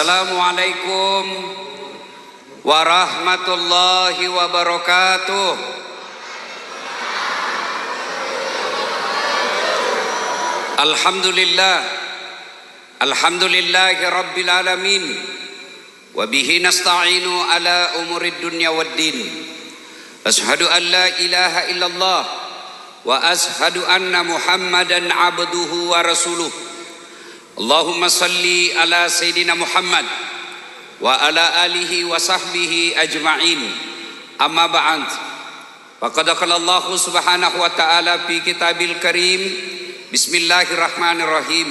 Assalamualaikum warahmatullahi wabarakatuh. Alhamdulillahi rabbil alamin. Wa bihi nasta'inu ala umurid dunya waddin. Ashhadu an la ilaha illallah wa ashhadu anna Muhammadan abduhu wa rasuluh. Allahumma salli ala Sayyidina Muhammad wa ala alihi wa sahbihi ajma'in. Amma ba'd. Faqad qala Allah subhanahu wa ta'ala fi kitabil karim. Bismillahirrahmanirrahim.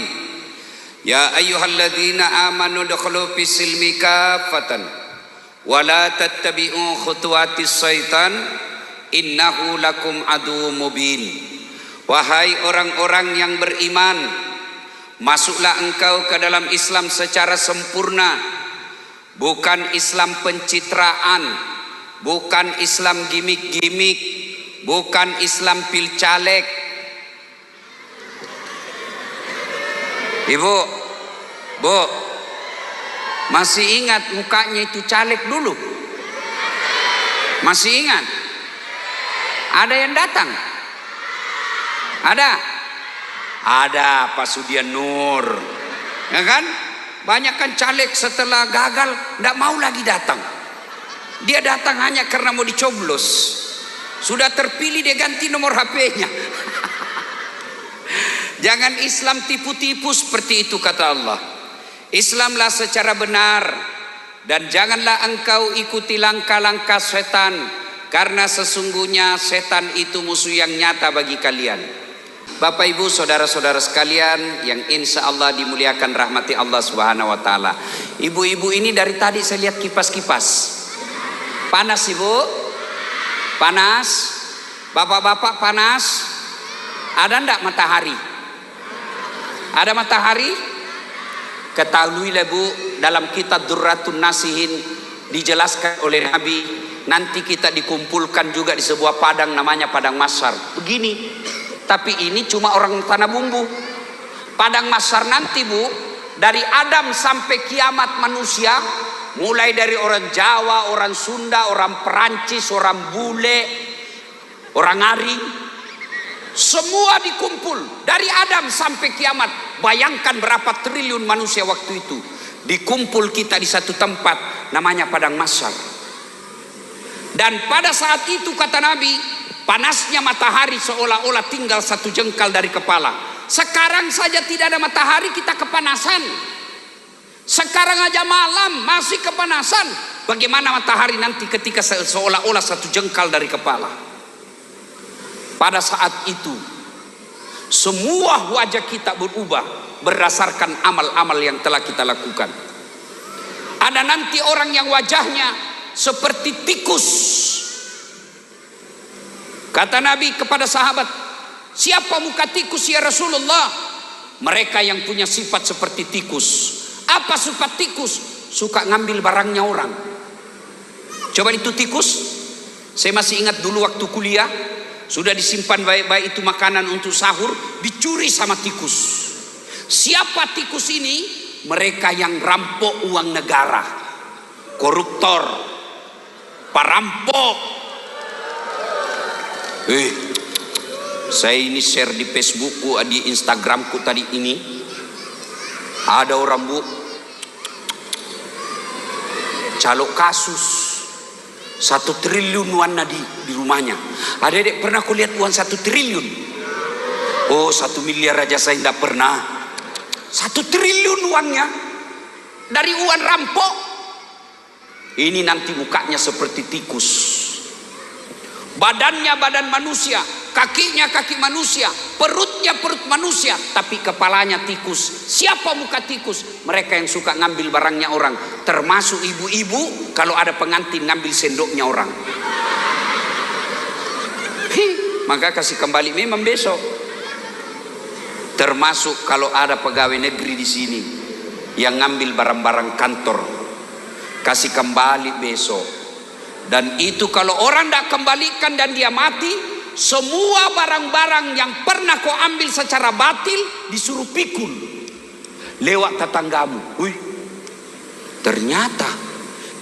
Ya ayyuhalladzina amanu dukhulu fis silmi kafatan wa la tattabi'u khutuwatis syaitan innahu lakum aduwwum mubin. Wahai orang-orang yang beriman, masuklah engkau ke dalam Islam secara sempurna, bukan Islam pencitraan, bukan Islam gimik-gimik, bukan Islam pilcaleg. Ibu, Bu, masih ingat mukanya itu caleg dulu? Masih ingat? Ada yang datang? Ada? Ada Pak Sudian Nur, ya kan? Banyak kan caleg setelah gagal tidak mau lagi datang. Dia datang hanya karena mau dicoblos. Sudah terpilih dia ganti nomor HP-nya. Jangan Islam tipu-tipu seperti itu, kata Allah. Islamlah secara benar, dan janganlah engkau ikuti langkah-langkah setan, karena sesungguhnya setan itu musuh yang nyata bagi kalian. Bapak Ibu saudara-saudara sekalian yang insya Allah dimuliakan rahmati Allah Subhanahu wa ta'ala. Ibu-ibu ini dari tadi saya lihat kipas-kipas. Panas Ibu? Panas? Bapak-bapak panas? Ada ndak matahari? Ada matahari? Ketahuilah Bu, dalam kitab Durratun Nasihin dijelaskan oleh Nabi, nanti kita dikumpulkan juga di sebuah padang namanya padang mahsyar. Begini, tapi ini cuma orang tanah bumbu. Padang mahsyar nanti Bu, dari Adam sampai kiamat manusia, mulai dari orang Jawa, orang Sunda, orang Perancis, orang bule, orang Aring, semua dikumpul dari Adam sampai kiamat. Bayangkan berapa triliun manusia waktu itu dikumpul kita di satu tempat namanya padang mahsyar. Dan pada saat itu kata Nabi, panasnya matahari seolah-olah tinggal satu jengkal dari kepala. Sekarang saja tidak ada matahari kita kepanasan. Sekarang aja malam masih kepanasan. Bagaimana matahari nanti ketika seolah-olah satu jengkal dari kepala? Pada saat itu semua wajah kita berubah berdasarkan amal-amal yang telah kita lakukan. Ada nanti orang yang wajahnya seperti tikus. Kata Nabi kepada sahabat, siapa muka tikus ya Rasulullah? Mereka yang punya sifat seperti tikus. Apa sifat tikus? Suka ngambil barangnya orang. Coba itu tikus. Saya masih ingat dulu waktu kuliah, sudah disimpan baik-baik itu makanan untuk sahur, dicuri sama tikus. Siapa tikus ini? Mereka yang rampok uang negara, koruptor, perampok. Saya ini share di Facebookku, di Instagramku tadi ini. Ada orang Bu, calok kasus 1 triliun warna di rumahnya. Adik-adik pernah kulihat uang 1 triliun? Oh, 1 miliar aja saya tidak pernah. 1 triliun uangnya dari uang rampok. Ini nanti mukanya seperti tikus, badannya badan manusia, kakinya kaki manusia, perutnya perut manusia, tapi kepalanya tikus. Siapa muka tikus? Mereka yang suka ngambil barangnya orang, termasuk ibu-ibu kalau ada pengantin ngambil sendoknya orang. Maka kasih kembali memang besok. Termasuk kalau ada pegawai negeri di sini yang ngambil barang-barang kantor, kasih kembali besok. Dan itu kalau orang tidak kembalikan dan dia mati, semua barang-barang yang pernah kau ambil secara batil disuruh pikul lewat tetanggamu. Ternyata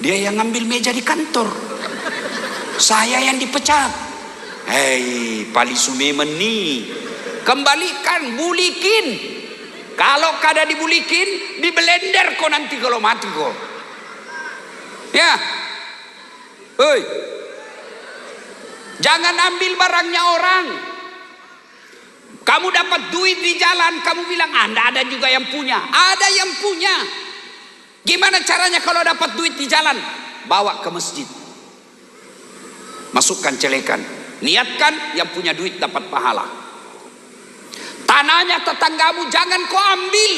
dia yang ngambil meja di kantor, saya yang dipecat. Hei, Pali Sumemen nih, kembalikan, bulikin. Kalau kada dibulikin, di blender kok nanti kalau mati kok. Ya, hei, jangan ambil barangnya orang. Kamu dapat duit di jalan, kamu bilang Anda ada juga yang punya. Ada yang punya. Gimana caranya kalau dapat duit di jalan? Bawa ke masjid, masukkan celekan, niatkan yang punya duit dapat pahala. Tanahnya tetanggamu jangan kau ambil.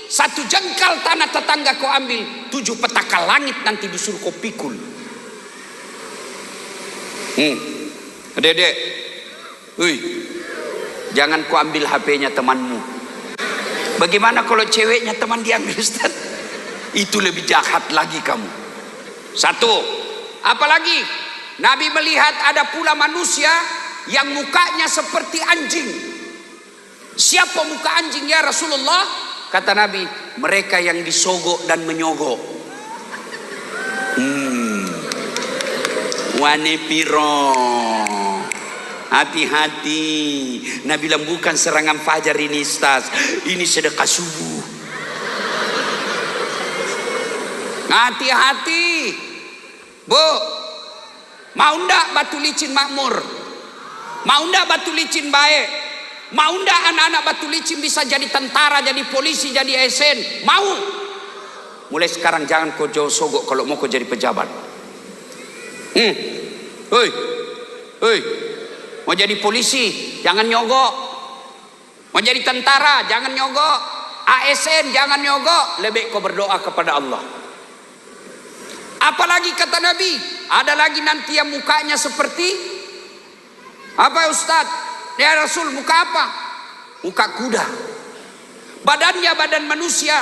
1 jengkal tanah tetangga kau ambil, 7 petaka langit nanti disuruh kau pikul. Adek-adek, jangan kau ambil HP-nya temanmu. Bagaimana kalau ceweknya teman dia, Ustaz? Itu lebih jahat lagi kamu. 1, apalagi Nabi melihat ada pula manusia yang mukanya seperti anjing. Siapa muka anjing ya Rasulullah? Kata Nabi, mereka yang disogok dan menyogok. Wane piro, hati-hati. Nabi bilang bukan serangan fajar ini, Ustaz, ini sedekah subuh. Hati-hati, Bu. Mau ndak batu licin makmur? Mau ndak batu licin baik? Mau ndak anak-anak batu licin bisa jadi tentara, jadi polisi, jadi ASN? Mau? Mulai sekarang jangan kau jauh sogok kalau mau kau jadi pejabat. Mau jadi polisi, jangan nyogok. Mau jadi tentara, jangan nyogok. ASN, jangan nyogok. Lebih kau berdoa kepada Allah. Apalagi kata Nabi, ada lagi nanti yang mukanya seperti apa Ustaz? Ya Rasul, muka apa? Muka kuda. Badannya badan manusia,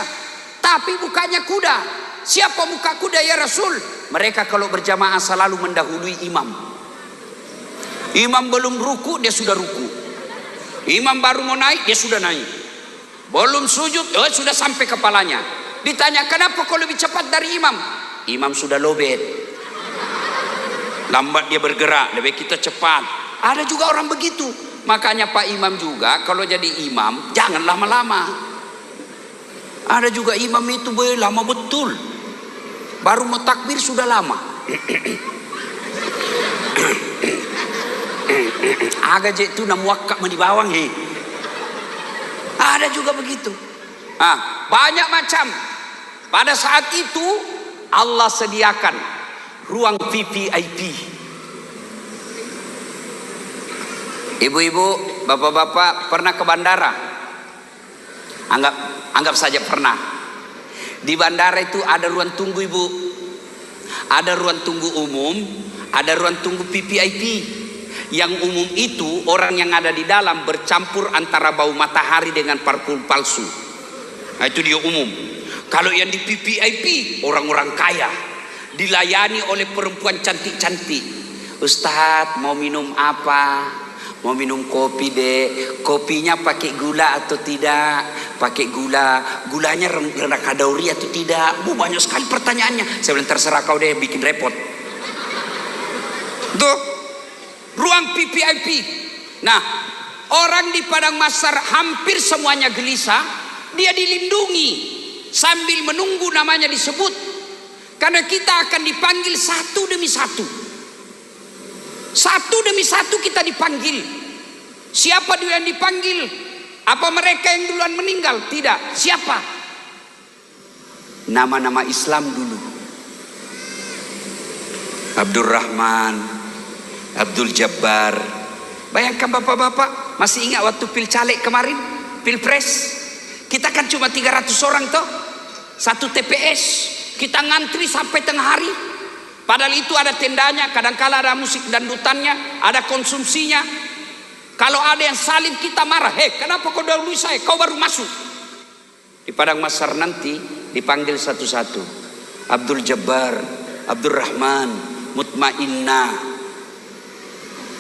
tapi mukanya kuda. Siapa muka kuda ya Rasul? Mereka kalau berjamaah selalu mendahului imam. Imam belum ruku, dia sudah ruku. Imam baru mau naik, dia sudah naik. Belum sujud, sudah sampai kepalanya. Ditanya, kenapa kau lebih cepat dari imam? Imam sudah lobet, lambat dia bergerak, lebih kita cepat. Ada juga orang begitu. Makanya Pak Imam juga kalau jadi imam jangan lama-lama. Ada juga imam itu lama betul, baru mau takbir sudah lama. Agak je itu namuakak di bawang he. Ada juga begitu. Banyak macam. Pada saat itu Allah sediakan ruang VVIP. Ibu-ibu, bapak-bapak pernah ke bandara? Anggap saja pernah. Di bandara itu ada ruang tunggu, Ibu. Ada ruang tunggu umum, ada ruang tunggu VVIP. Yang umum itu orang yang ada di dalam bercampur antara bau matahari dengan parfum palsu. Nah, itu dia umum. Kalau yang di VVIP orang-orang kaya, dilayani oleh perempuan cantik-cantik. Ustadz mau minum apa? Mau minum kopi deh. Kopinya pakai gula atau tidak? Pakai gula. Gulanya rendah kalori atau tidak? Banyak sekali pertanyaannya. Saya bilang terserah kau deh, bikin repot. Tuh, ruang VVIP. Nah, orang di Padang Mahsyar hampir semuanya gelisah. Dia dilindungi sambil menunggu namanya disebut, karena kita akan dipanggil satu demi satu. Satu demi satu kita dipanggil. Siapa dulu yang dipanggil? Apa mereka yang duluan meninggal? Tidak. Siapa? Nama-nama Islam dulu. Abdurrahman, Abdul Jabbar. Bayangkan bapak-bapak, masih ingat waktu pil caleg kemarin? Pilpres? Kita kan cuma 300 orang toh, 1 TPS, kita ngantri sampai tengah hari. Padahal itu ada tendanya, kadang-kala ada musik dandutannya, ada konsumsinya. Kalau ada yang salib kita marah, kenapa kau dahului saya, kau baru masuk. Di Padang Mahsyar nanti dipanggil satu-satu. Abdul Jabbar, Abdurrahman, Mutmainnah,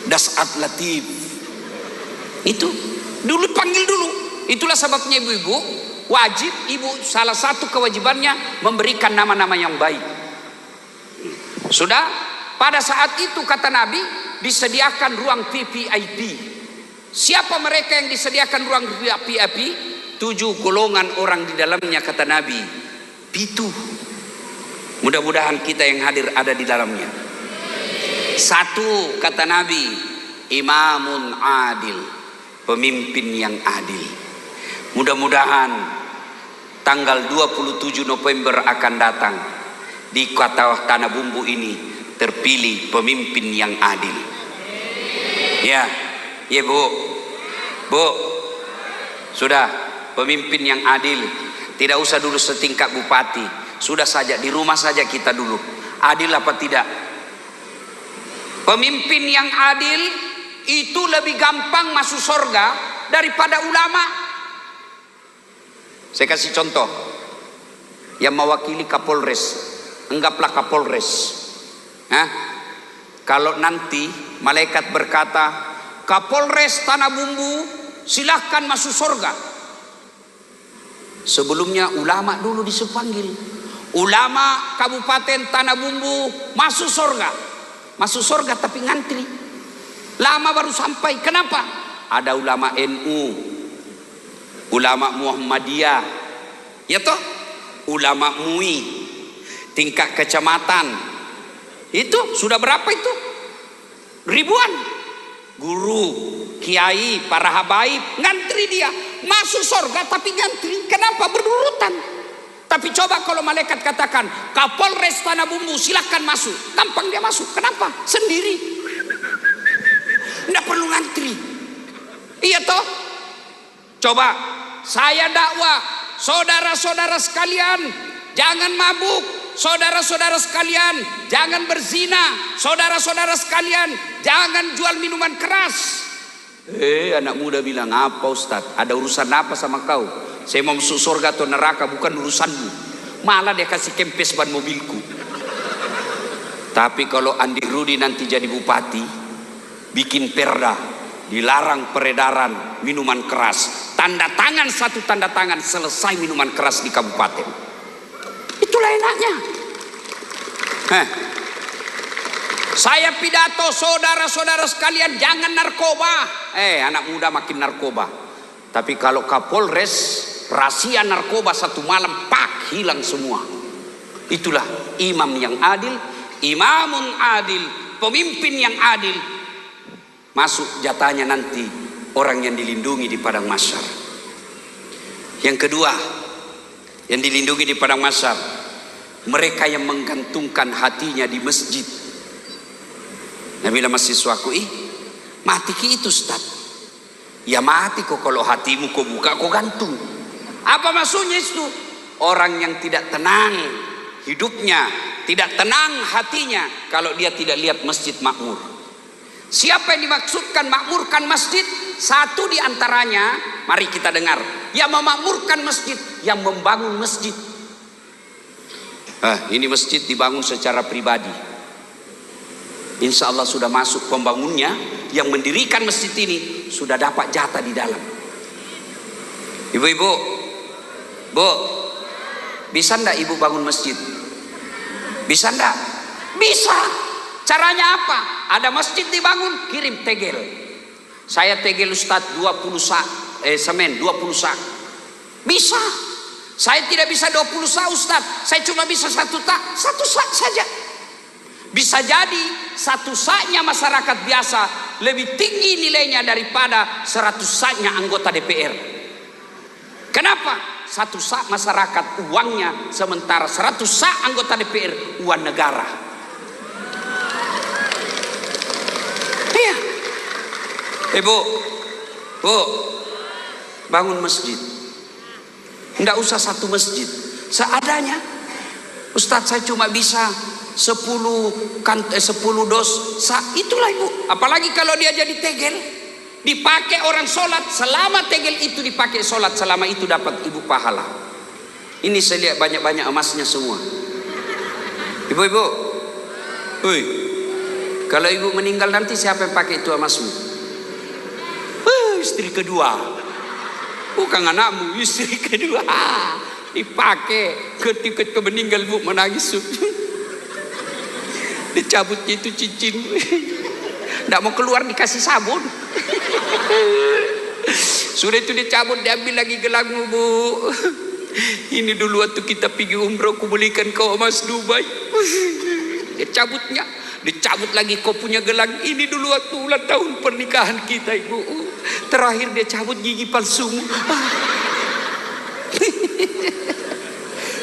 Das'at Latif. Itu dulu panggil dulu. Itulah sebabnya ibu-ibu, wajib ibu, salah satu kewajibannya memberikan nama-nama yang baik. Sudah, pada saat itu kata Nabi disediakan ruang VIP. Siapa mereka yang disediakan ruang VIP? 7 golongan orang di dalamnya kata Nabi. Itu. Mudah-mudahan kita yang hadir ada di dalamnya. 1 kata Nabi, imamun adil, pemimpin yang adil. Mudah-mudahan tanggal 27 November akan datang. Di kota Tanah Bumbu ini terpilih pemimpin yang adil. Ya, ya Bu. Sudah, pemimpin yang adil. Tidak usah dulu setingkat bupati. Sudah saja di rumah saja kita dulu. Adil apa tidak? Pemimpin yang adil itu lebih gampang masuk surga daripada ulama. Saya kasih contoh. Yang mewakili Kapolres. Anggaplah Kapolres. Kalau nanti malaikat berkata, Kapolres Tanah Bumbu silahkan masuk surga. Sebelumnya ulama dulu dipanggil. Ulama Kabupaten Tanah Bumbu masuk surga. Masuk surga tapi ngantri. Lama baru sampai. Kenapa? Ada ulama NU, ulama Muhammadiyah, ya toh, ulama MUI, tingkat kecamatan. Itu sudah berapa itu? Ribuan. Guru, kiai, para habaib ngantri dia. Masuk surga tapi ngantri. Kenapa? Berurutan. Tapi coba kalau malaikat katakan Kapolres Tanah Bumbu silahkan masuk, gampang dia masuk. Kenapa? Sendiri. Tidak perlu ngantri. Iya toh? Coba saya dakwah, saudara-saudara sekalian, jangan mabuk. Saudara-saudara sekalian, jangan berzina. Saudara-saudara sekalian, jangan jual minuman keras. Anak muda bilang, apa Ustaz? Ada urusan apa sama kau? Saya mau masuk surga atau neraka bukan urusanmu. Malah dia kasih kempes ban mobilku. Tapi kalau Andi Rudi nanti jadi bupati, bikin perda, dilarang peredaran minuman keras. Tanda tangan, satu tanda tangan, selesai minuman keras di kabupaten. Itulah enaknya. Saya pidato, saudara-saudara sekalian, jangan narkoba. Anak muda makin narkoba. Tapi kalau Kapolres rahasia narkoba satu malam, pak, hilang semua. Itulah imam yang adil, imamun adil, pemimpin yang adil. Masuk jatahnya nanti orang yang dilindungi di padang mahsyar. Yang kedua, yang dilindungi di padang mahsyar, mereka yang menggantungkan hatinya di masjid. Nabi bilang mahasiswaku, mati ki itu Ustaz. Ya mati kok kalau hatimu kau buka kau gantung. Apa maksudnya itu? Orang yang tidak tenang hidupnya, tidak tenang hatinya kalau dia tidak lihat masjid makmur. Siapa yang dimaksudkan makmurkan masjid? Satu di antaranya, mari kita dengar. Yang memakmurkan masjid, yang membangun masjid. Ini masjid dibangun secara pribadi. Insya Allah sudah masuk pembangunnya, yang mendirikan masjid ini sudah dapat jatah di dalam. Ibu-ibu, Bu, bisa ndak ibu bangun masjid? Bisa ndak? Bisa. Caranya apa? Ada masjid dibangun, kirim tegel. Saya tegel Ustaz 20 sak semen, 20 sak. Bisa. Saya tidak bisa 20 sak Ustaz. Saya cuma bisa 1 sak saja. Bisa jadi 1 saknya masyarakat biasa lebih tinggi nilainya daripada 100 saknya anggota DPR. Kenapa? 1 sak masyarakat uangnya, sementara 100 sak anggota DPR uang negara. Iya. Bu, bangun masjid. Tidak usah 1 masjid, seadanya. Ustaz saya cuma bisa 10 dos sak. Itulah ibu. Apalagi kalau dia jadi tegel, dipakai orang sholat, selama tegel itu dipakai sholat, selama itu dapat ibu pahala. Ini saya lihat banyak-banyak emasnya semua. Ibu-ibu, kalau ibu meninggal nanti siapa yang pakai itu emasmu? Istri kedua. Bukan anakmu, istri kedua. Dipakai ketika meninggal bu menangis. Dicabutnya itu cincin. Tidak mau keluar dikasih sabun. Sudah itu dicabut, diambil lagi gelangmu bu. Ini dulu waktu kita pergi umroh, aku belikan kau emas Dubai. Dia cabutnya, dicabut lagi kau punya gelang. Ini dulu waktu ulang tahun pernikahan kita ibu. Terakhir dia cabut gigi palsumu.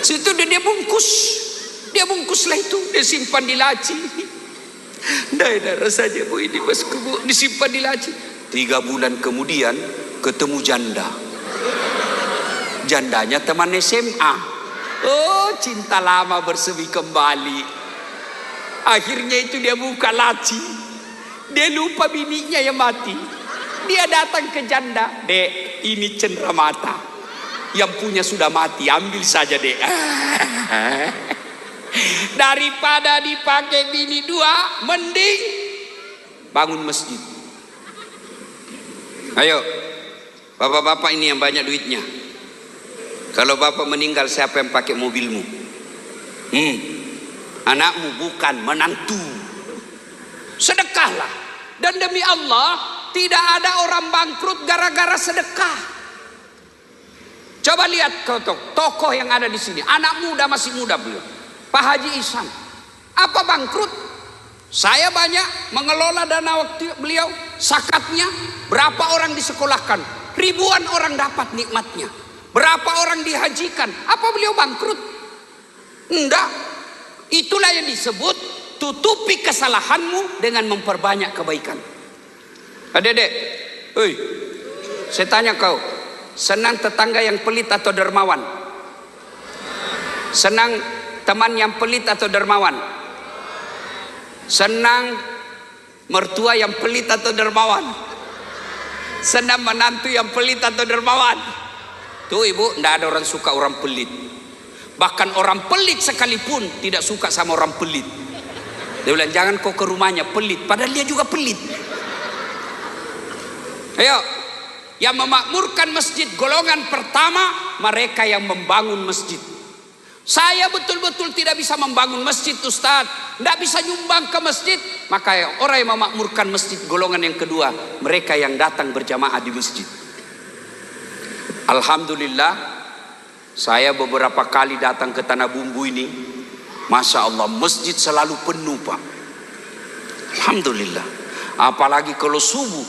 Situ dia bungkus. Dia bungkuslah itu, dia simpan di laci. Darah saja bu, ini bosku bu, disimpan di laci. 3 bulan kemudian ketemu janda. Jandanya teman SMA. Oh, cinta lama bersemi kembali. Akhirnya itu dia buka laci. Dia lupa bininya yang mati. Dia datang ke janda. Dek, ini cenderamata. Yang punya sudah mati, ambil saja dek. Daripada dipakai bini 2, mending bangun masjid. Ayo, bapak-bapak ini yang banyak duitnya. Kalau bapak meninggal, siapa yang pakai mobilmu? Anakmu, bukan menantu. Sedekahlah. Dan demi Allah, tidak ada orang bangkrut gara-gara sedekah. Coba lihat tokoh yang ada di sini. Anak muda, masih muda beliau, Pak Haji Ihsan. Apa bangkrut? Saya banyak mengelola dana waktu beliau. Zakatnya berapa orang disekolahkan? Ribuan orang dapat nikmatnya. Berapa orang dihajikan? Apa beliau bangkrut? Enggak. Itulah yang disebut tutupi kesalahanmu dengan memperbanyak kebaikan. Adek-adek, saya tanya kau, senang tetangga yang pelit atau dermawan? Senang teman yang pelit atau dermawan? Senang mertua yang pelit atau dermawan? Senang menantu yang pelit atau dermawan? Tuh ibu, tidak ada orang suka orang pelit. Bahkan orang pelit sekalipun tidak suka sama orang pelit. Dia bilang, jangan kau ke rumahnya pelit, padahal dia juga pelit. Ayo, yang memakmurkan masjid golongan pertama, mereka yang membangun masjid. Saya betul-betul tidak bisa membangun masjid Ustaz, tidak bisa nyumbang ke masjid. Maka orang yang memakmurkan masjid golongan yang kedua, mereka yang datang berjamaah di masjid. Alhamdulillah, saya beberapa kali datang ke Tanah Bumbu ini, Masya Allah, masjid selalu penuh Pak. Alhamdulillah. Apalagi kalau subuh,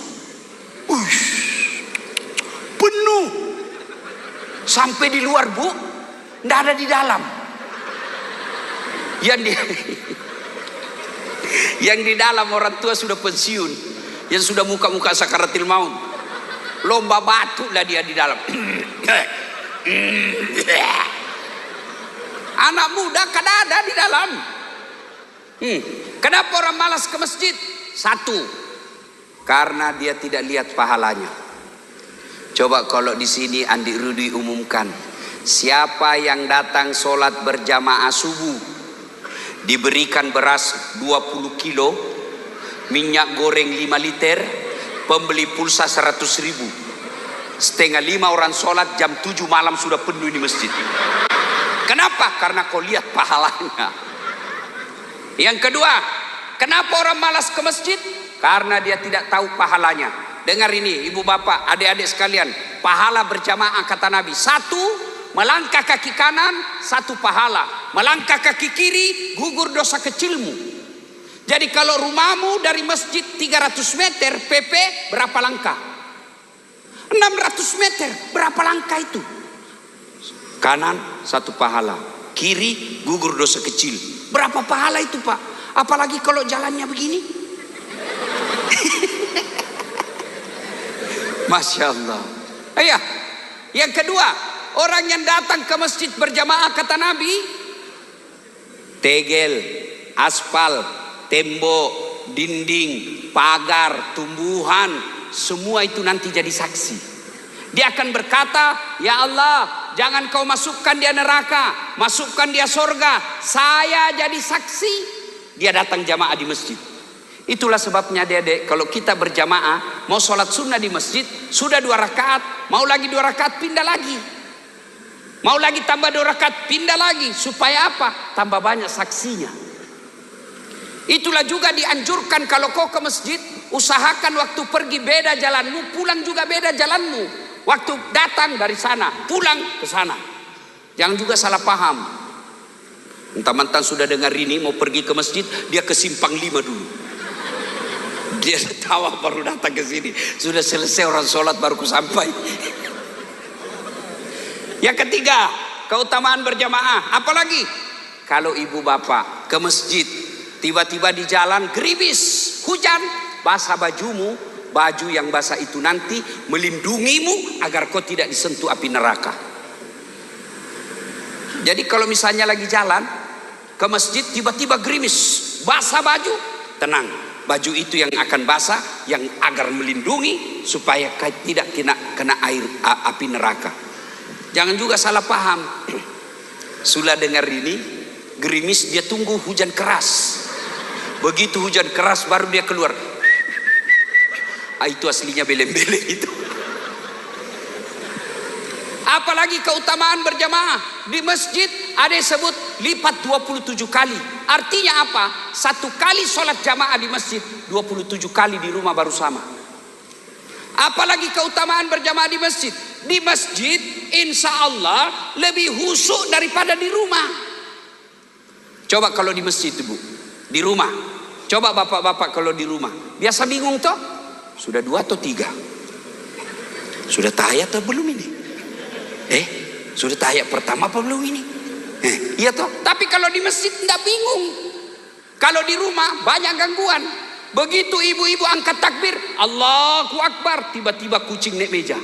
penuh. Sampai di luar bu, tidak ada di dalam. Yang di dalam orang tua sudah pensiun, yang sudah muka-muka sakaratil maut. Lomba batu lah dia di dalam. Anak muda kan ada di dalam. Kenapa orang malas ke masjid? 1, karena dia tidak lihat pahalanya. Coba kalau di sini Andi Rudi umumkan, siapa yang datang sholat berjamaah subuh, diberikan beras 20 kilo, minyak goreng 5 liter, pembeli pulsa 100.000. 4:30 orang sholat, jam 7 malam sudah penuh di masjid. Kenapa? Karena kau lihat pahalanya. Yang kedua, kenapa orang malas ke masjid? Karena dia tidak tahu pahalanya. Dengar ini ibu bapak, adik-adik sekalian, pahala berjamaah kata Nabi, 1 melangkah kaki kanan, 1 pahala. Melangkah kaki kiri, gugur dosa kecilmu. Jadi kalau rumahmu dari masjid 300 meter, PP berapa langkah? 600 meter, berapa langkah itu? Kanan 1 pahala, kiri gugur dosa kecil. Berapa pahala itu Pak? Apalagi kalau jalannya begini. Masya Allah. Ayah, yang kedua, orang yang datang ke masjid berjamaah kata Nabi, tegel, aspal, tembok, dinding, pagar, tumbuhan, semua itu nanti jadi saksi. Dia akan berkata, ya Allah, jangan kau masukkan dia neraka, masukkan dia surga. Saya jadi saksi. Dia datang jamaah di masjid. Itulah sebabnya adik-adik, kalau kita berjamaah, mau sholat sunnah di masjid, sudah 2 rakaat, mau lagi 2 rakaat, pindah lagi. Mau lagi tambah 2 rakaat, pindah lagi. Supaya apa? Tambah banyak saksinya. Itulah juga dianjurkan kalau kau ke masjid, usahakan waktu pergi beda jalanmu, pulang juga beda jalanmu. Waktu datang dari sana, pulang ke sana. Jangan juga salah paham. Mentang-mentang sudah dengar ini, mau pergi ke masjid, dia ke simpang 5 dulu. Dia tawa baru datang ke sini. Sudah selesai orang sholat baru ku sampai. Yang ketiga, keutamaan berjamaah. Apalagi kalau ibu bapak ke masjid, tiba-tiba di jalan gerimis, hujan, basah bajumu. Baju yang basah itu nanti melindungimu agar kau tidak disentuh api neraka. Jadi kalau misalnya lagi jalan ke masjid, tiba-tiba gerimis, basah baju, tenang. Baju itu yang akan basah, yang agar melindungi supaya tidak kena air api neraka. Jangan juga salah paham. Sudah dengar ini, gerimis dia tunggu hujan keras. Begitu hujan keras baru dia keluar. Itu aslinya beleng-beleng itu. Apalagi keutamaan berjamaah di masjid ada yang sebut lipat 27 kali. Artinya apa? 1 kali sholat jamaah di masjid, 27 kali di rumah baru sama. Apalagi keutamaan berjamaah di masjid. Di masjid insya Allah lebih khusyuk daripada di rumah. Coba kalau di masjid Bu, di rumah. Coba bapak-bapak kalau di rumah. Biasa bingung toh? Sudah 2 atau 3? Sudah tahiyat atau belum ini? Sudah tahiyat pertama apa belum ini? Iya toh. Tapi kalau di masjid enggak bingung. Kalau di rumah banyak gangguan. Begitu ibu-ibu angkat takbir, Allahu Akbar, tiba-tiba kucing naik meja.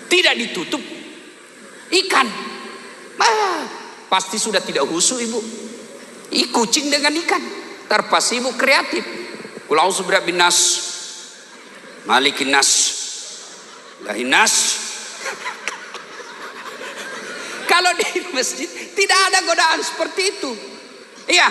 Tidak ditutup, ikan. Pasti sudah tidak khusyuk ibu. Kucing dengan ikan. Terpas ibu kreatif. Qul a'udzu birabbin nas, malikin nas, ilahin nas. Kalau di masjid tidak ada godaan seperti itu. Iya.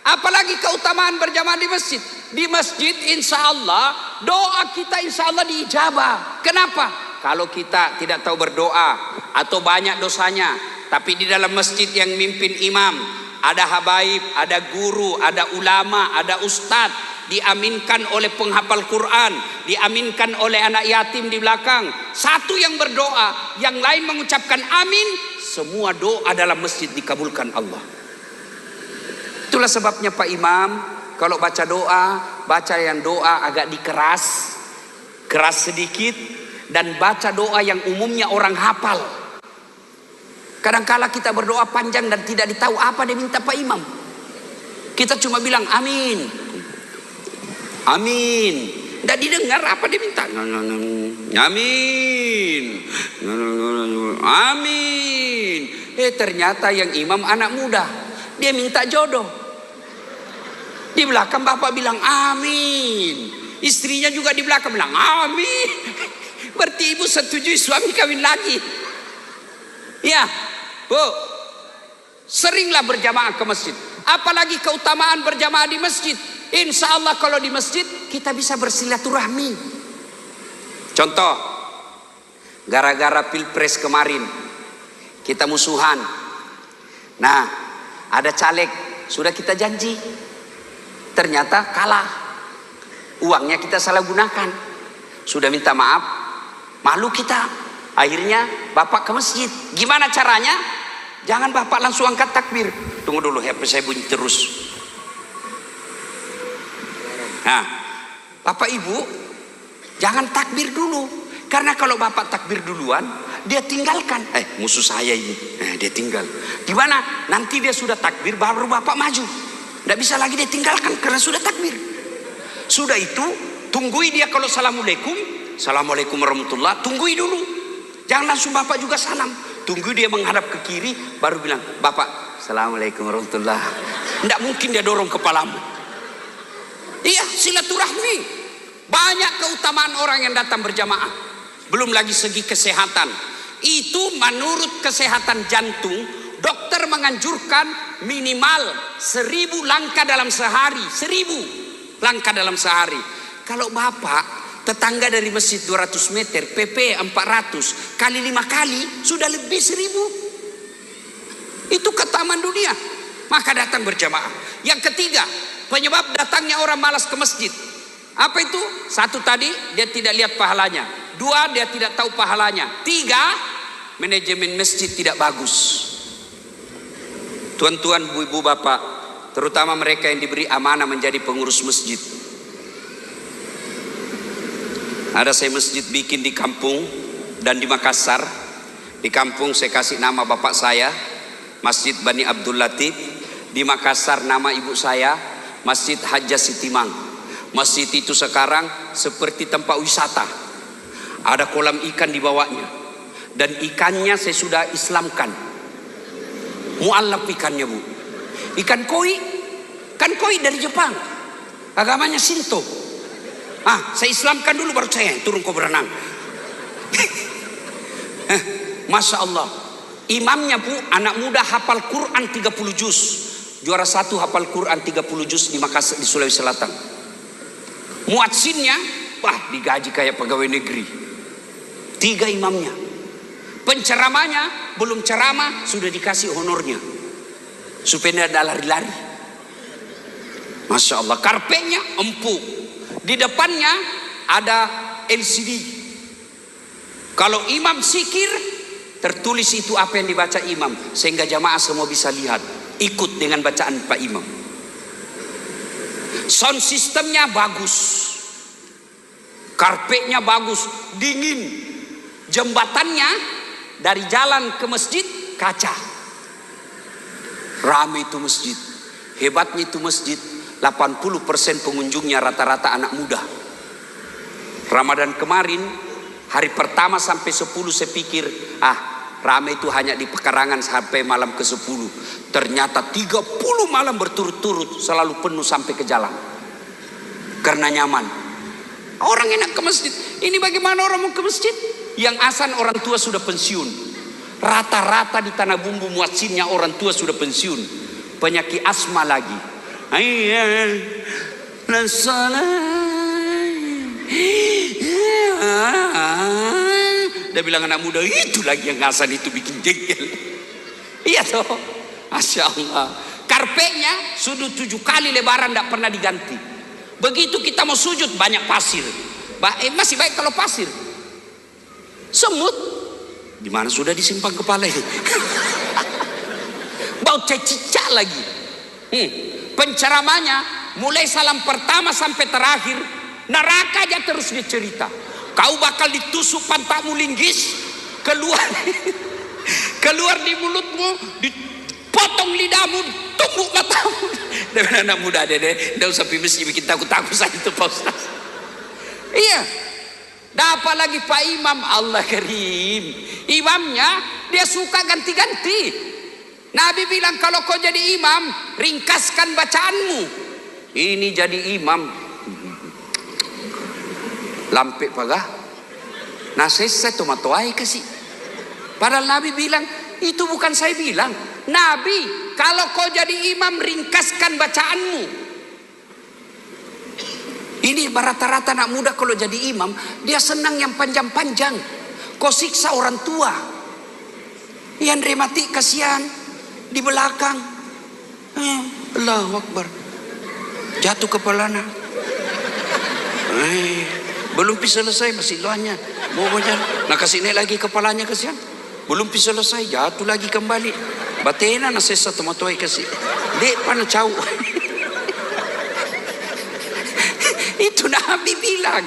Apalagi keutamaan berjamaah di masjid. Di masjid insya Allah doa kita insya Allah diijabah. Kenapa? Kalau kita tidak tahu berdoa atau banyak dosanya, tapi di dalam masjid yang mimpin imam, ada habaib, ada guru, ada ulama, ada ustadz, diaminkan oleh penghafal Quran, diaminkan oleh anak yatim di belakang. Satu yang berdoa, yang lain mengucapkan amin, semua doa dalam masjid dikabulkan Allah. Itulah sebabnya Pak Imam, kalau baca doa, baca yang doa agak dikeras, keras sedikit, dan baca doa yang umumnya orang hafal. Kadangkala kita berdoa panjang dan tidak ditahu apa dia minta Pak Imam. Kita cuma bilang amin. Amin. Tidak didengar apa dia minta. Amin. Amin. Ternyata yang imam anak muda. Dia minta jodoh. Di belakang bapak bilang amin. Istrinya juga di belakang bilang amin. Berarti ibu setuju suami kawin lagi. Ya, Bu. Seringlah berjamaah ke masjid. Apalagi keutamaan berjamaah di masjid. Insya Allah kalau di masjid kita bisa bersilaturahmi. Contoh, gara-gara pilpres kemarin kita musuhan. Nah, ada caleg sudah kita janji, ternyata kalah. Uangnya kita salah gunakan. Sudah minta maaf, malu kita. Akhirnya bapak ke masjid. Gimana caranya? Jangan bapak langsung angkat takbir. Tunggu dulu, HP saya bunyi terus. Nah, bapak ibu jangan takbir dulu, karena kalau bapak takbir duluan dia tinggalkan. Musuh saya ini, dia tinggal. Gimana? Nanti dia sudah takbir baru bapak maju. Tidak bisa lagi dia tinggalkan karena sudah takbir. Sudah itu tunggui dia kalau assalamualaikum, assalamualaikum warahmatullah, tunggui dulu. Jangan langsung bapak juga salam. Tunggu dia menghadap ke kiri baru bilang bapak assalamualaikum warahmatullah. Tidak mungkin dia dorong kepalamu. Iya, silaturahmi. Banyak keutamaan orang yang datang berjamaah. Belum lagi segi kesehatan. Itu menurut kesehatan jantung, dokter menganjurkan minimal 1000 langkah dalam sehari. 1000. langkah dalam sehari. Kalau bapak tetangga dari masjid 200 meter, PP 400 kali 5 kali sudah lebih 1000. Itu keutamaan dunia. Maka datang berjamaah. Yang ketiga, penyebab datangnya orang malas ke masjid. Apa itu? Satu tadi, dia tidak lihat pahalanya. Dua, dia tidak tahu pahalanya. Tiga, manajemen masjid tidak bagus. Tuan-tuan, ibu-ibu, bapak, terutama mereka yang diberi amanah menjadi pengurus masjid. Ada saya masjid bikin di kampung dan di Makassar. Di kampung saya kasih nama bapak saya, Masjid Bani Abdul Latif. Di Makassar nama ibu saya, Masjid Hajjah Sitimang. Masjid itu sekarang seperti tempat wisata. Ada kolam ikan di bawahnya. Dan ikannya saya sudah Islamkan. Mu'allaf ikannya, Bu. Ikan koi. Kan koi dari Jepang. Agamanya Shinto. Saya Islamkan dulu baru saya turun ke berenang. Masya Allah. Imamnya, Bu, anak muda hafal Quran 30 juz. Juara 1 hafal Quran 30 juz di Makassar, di Sulawesi Selatan. Muadzinnya, digaji kayak pegawai negeri. 3 imamnya. Penceramanya belum ceramah sudah dikasih honornya, supaya tidak lari-lari. Masya Allah. Karpetnya empuk. Di depannya ada LCD. Kalau imam zikir, tertulis itu apa yang dibaca imam, sehingga jamaah semua bisa lihat, ikut dengan bacaan Pak Imam. Sound sistemnya bagus, karpetnya bagus, dingin. Jembatannya dari jalan ke masjid kaca. Ramai itu masjid. Hebatnya itu masjid, 80% pengunjungnya rata-rata anak muda. Ramadan kemarin, hari pertama sampai 10 saya pikir, ramai itu hanya di pekarangan sampai malam ke-10. Ternyata 30 malam berturut-turut selalu penuh sampai ke jalan. Karena nyaman. Orang enak ke masjid. Ini bagaimana orang mau ke masjid? Yang asan orang tua sudah pensiun. Rata-rata di Tanah Bumbu muadzinnya orang tua sudah pensiun. Penyakit asma lagi. Dia bilang anak muda itu lagi yang ngasan itu bikin jengkel. Iya toh, Masya Allah. Karpetnya sudut 7 kali lebaran tidak pernah diganti. Begitu kita mau sujud banyak pasir. Masih baik kalau pasir. Semut di mana sudah disimpan kepala ini. Bau cicak lagi. Penceramanya mulai salam pertama sampai terakhir neraka aja terus dicerita. Kau bakal ditusuk pantatmu linggis, keluar di mulutmu, dipotong lidahmu, tumbuk matamu. Dengan anak muda dede, tidak usah mesti bikin takut-takut saya itu Pak Ustaz. Iya. Dapat lagi Pak Imam, Allah Karim. Imamnya dia suka ganti-ganti. Nabi bilang kalau kau jadi imam, ringkaskan bacaanmu. Ini jadi imam lampe pagah. Nah saya tomato ay kasih. Padahal Nabi bilang, itu bukan saya bilang. Nabi, kalau kau jadi imam, ringkaskan bacaanmu. Ini rata-rata anak muda kalau jadi imam, dia senang yang panjang-panjang. Kau siksa orang tua. Yang remati kasihan di belakang. Allahu Akbar. Jatuh kepalanya. Belum selesai masih doanya. Mau jalan. Nah kasih naik lagi kepalanya kasihan. Belum selesai jatuh lagi kembali. Batena na sesa tomatoi kasih. Dek pana cau. Itu Nabi bilang.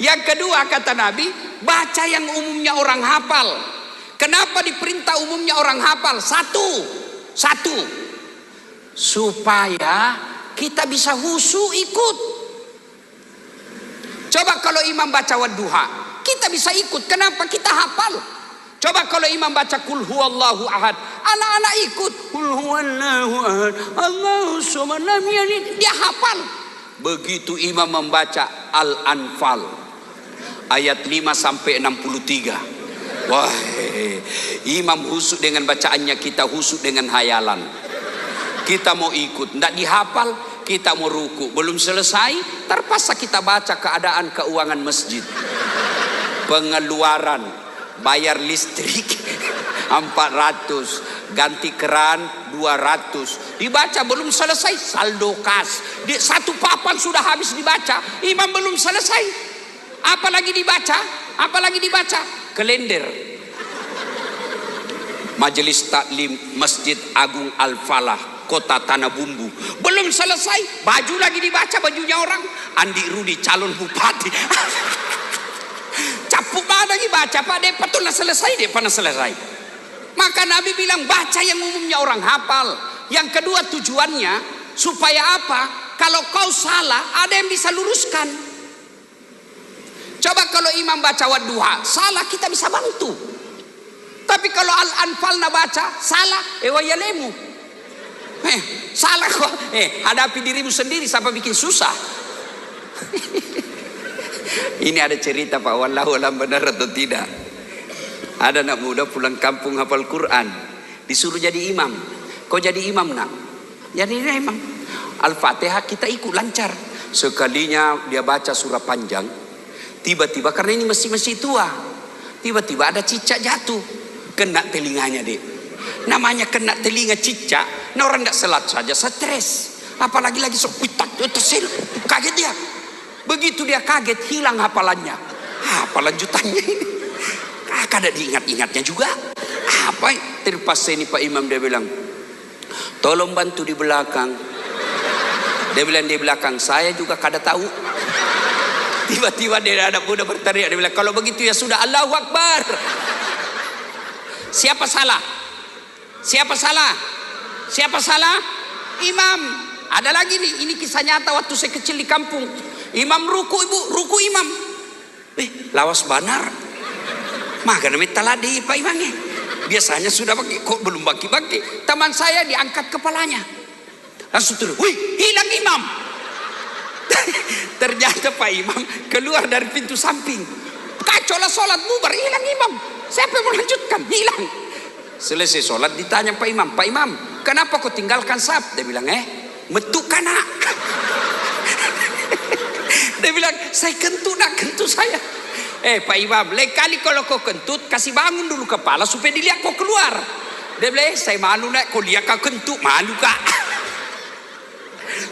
Yang kedua kata Nabi, baca yang umumnya orang hafal. Kenapa diperintah umumnya orang hafal? Satu. Supaya kita bisa husu ikut. Coba kalau imam baca wadduha, kita bisa ikut. Kenapa? Kita hafal. Coba kalau imam baca kul huwallahu ahad, anak-anak ikut. Kul huwallahu ahad, Allahu samad, lam yalid. Dia hafal. Begitu imam membaca Al-Anfal ayat 5 sampai 63. Wah, imam husuk dengan bacaannya, kita husuk dengan hayalan. Kita mau ikut, tidak dihafal, Kita mau ruku, belum selesai, terpaksa kita baca keadaan keuangan masjid. Pengeluaran, bayar listrik 400, ganti keran 200. Dibaca belum selesai, saldo kas. Satu papan sudah habis dibaca, imam belum selesai. Apalagi dibaca? Apalagi dibaca? Kalender. Majelis Taklim Masjid Agung Al-Falah, Kota Tanah Bumbu. Belum selesai, baju lagi dibaca, bajunya orang. Andi Rudi calon bupati. Capuk banget lagi baca, Pak Dek betul selesai, Dek pernah selesai. Maka Nabi bilang baca yang umumnya orang hafal. Yang kedua tujuannya supaya apa? Kalau kau salah ada yang bisa luruskan. Coba kalau imam baca Wadduha salah, kita bisa bantu. Tapi kalau Al-Anfal na baca salah, wayalemu. Salah kok. Hadapi dirimu sendiri sampai bikin susah. Ini ada cerita Pak, wallahu alam benar atau tidak. Ada anak muda pulang kampung hafal Quran, disuruh jadi imam. Kau jadi imam nak? Jadi imam. Al-Fatihah kita ikut lancar. Sekalinya dia baca surah panjang, tiba-tiba karena ini masih tua, tiba-tiba ada cicak jatuh, kena telinganya dek. Namanya kena telinga cicak, nah orang tidak salat saja stres, apalagi lagi sopitak, kaget dia. Begitu dia kaget, hilang hafalannya. Apa lanjutannya ini? Kada diingat-ingatnya juga. Apa? Terpaksa ini Pak Imam dia bilang, tolong bantu di belakang. Dia bilang di belakang saya juga kada tahu. Tiba-tiba dia ada muda berteriak, dia bilang kalau begitu ya sudah, Allahu Akbar. Siapa salah? Siapa salah? Siapa salah? Imam. Ada lagi nih, ini kisah nyata waktu saya kecil di kampung. Imam ruku, ibu, ruku imam. Lawas banar. Maka namanya taladi Pak Imamnya. Biasanya sudah bagi, kok belum bagi-bagi. Teman saya diangkat kepalanya. Langsung turun, wih, hilang imam. Ternyata Pak Imam keluar dari pintu samping. Kacau lah sholat, bubar, hilang imam. Siapa yang melanjutkan? Hilang. Selesai sholat ditanya Pak Imam, Pak Imam, kenapa kau tinggalkan saf? Dia bilang, metuk nak. Dia bilang, saya kentut nak, kentut saya. Pak Imam, lain kali kalau kau kentut, kasih bangun dulu kepala supaya dilihat kau keluar. Dia bilang, saya malu nak, kau lihat kau kentut, malu kak.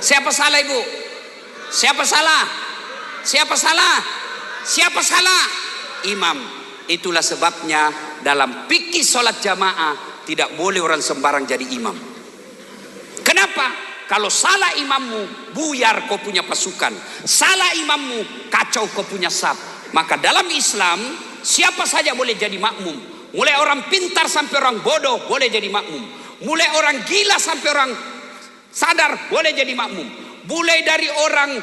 Siapa salah ibu? Siapa salah? Siapa salah? Siapa salah? Imam. Itulah sebabnya dalam fikih sholat jamaah tidak boleh orang sembarang jadi imam. Kenapa? Kalau salah imammu, buyar kau punya pasukan. Salah imammu, kacau kau punya saf. Maka dalam Islam, siapa saja boleh jadi makmum. Mulai orang pintar sampai orang bodoh boleh jadi makmum. Mulai orang gila sampai orang sadar boleh jadi makmum. Mulai dari orang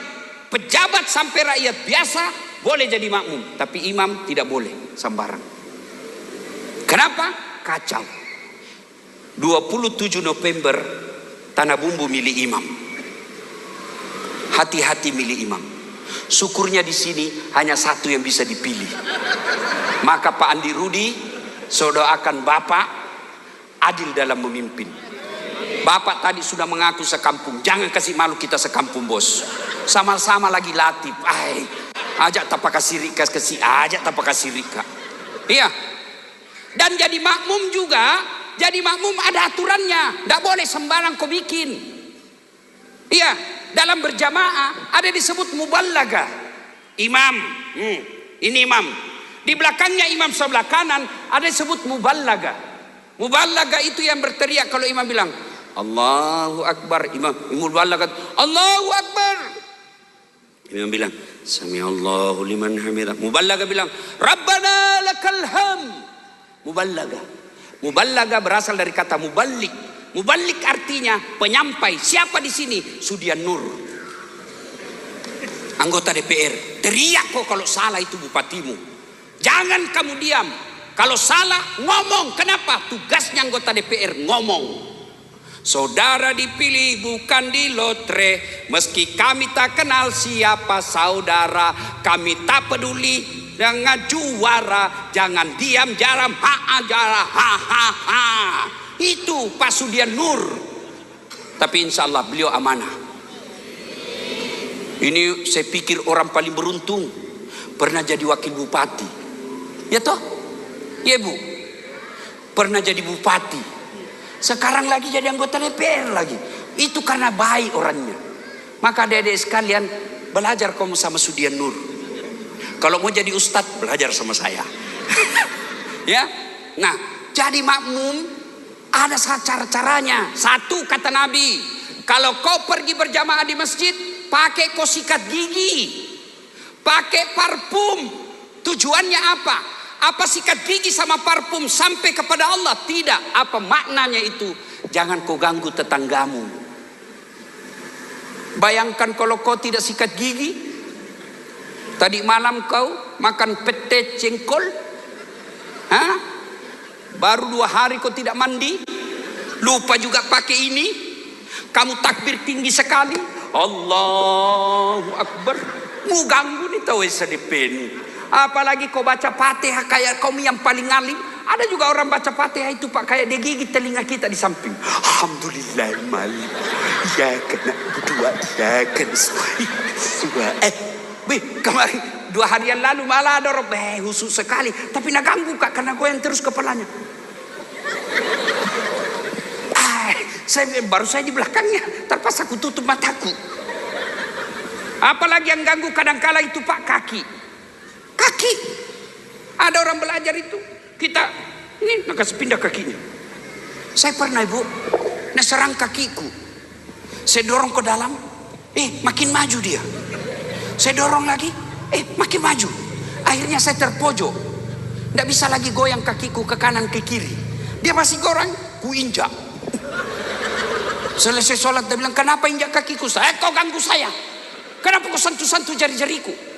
pejabat sampai rakyat biasa boleh jadi makmum. Tapi imam tidak boleh sembarang. Kenapa? Kacau. 27 November Tanah Bumbu milih imam. Hati-hati milih imam. Syukurnya di sini hanya satu yang bisa dipilih. Maka Pak Andi Rudi, saya doakan Bapak adil dalam memimpin. Bapak tadi sudah mengaku sekampung, jangan kasih malu kita sekampung bos. Sama-sama lagi latih. Ajak tapak kasih rika kasih, ajak tapak kasih rika. Iya. Dan jadi makmum juga. Jadi makmum ada aturannya, tidak boleh sembarang kau bikin. Iya, dalam berjamaah ada disebut muballaga. Imam, ini imam. Di belakangnya imam sebelah kanan ada disebut muballaga. Muballaga itu yang berteriak kalau imam bilang Allahu Akbar, imam muballaga Allahu Akbar. Imam bilang Sami Allahu liman hamidah. Muballaga bilang Rabbana lakal hamd. Muballaga. Muballaga berasal dari kata muballik. Muballik artinya penyampai. Siapa di sini? Sudian Nur, anggota DPR. Teriak kok kalau salah itu bupatimu. Jangan kamu diam. Kalau salah ngomong. Kenapa? Tugasnya anggota DPR ngomong. Saudara dipilih bukan di lotre. Meski kami tak kenal siapa saudara, kami tak peduli dengan juara. Jangan diam jaram ha. Itu Pak Sudian Nur. Tapi insya Allah beliau amanah. Ini saya pikir orang paling beruntung pernah jadi wakil bupati. Ya toh? Ya Bu. Pernah jadi bupati. Sekarang lagi jadi anggota DPR lagi. Itu karena baik orangnya. Maka adik-adik sekalian, belajar kamu sama Sudian Nur. Kalau mau jadi ustadz, belajar sama saya. Ya. Nah, jadi makmum ada cara-caranya. Satu, kata Nabi, kalau kau pergi berjamaah di masjid, pakai kau sikat gigi, pakai parfum. Tujuannya apa? Apa sikat gigi sama parfum sampai kepada Allah? Tidak. Apa maknanya itu? Jangan kau ganggu tetanggamu. Bayangkan kalau kau tidak sikat gigi, tadi malam kau makan pete cengkol, baru 2 hari kau tidak mandi, lupa juga pakai ini, kamu takbir tinggi sekali, Allahu Akbar, mau ganggu nih tahu SDP ini. Apalagi kau baca Fatihah kayak kau yang paling alim. Ada juga orang baca Fatihah itu Pak kayak dia gigit telinga kita di samping. Alhamdulillah malik. Ya kena berdua, ya kena semua. Kemarin 2 hari yang lalu malah ada orang khusus sekali, tapi nak ganggu Kak karena goyang terus kepalanya. Baru saya di belakangnya, terpaksa aku tutup mataku. Apalagi yang ganggu kadang-kala itu Pak kaki. Ada orang belajar itu, kita ini nak kasih pindah kakinya. Saya pernah Ibu, nak serang kakiku. Saya dorong ke dalam, makin maju dia. Saya dorong lagi, makin maju. Akhirnya saya terpojok. Tidak bisa lagi goyang kakiku ke kanan ke kiri. Dia masih goreng, ku injak. Selesai sholat dia bilang, kenapa injak kakiku? Kau ganggu saya. Kenapa kau sentuh-sentuh jari-jariku?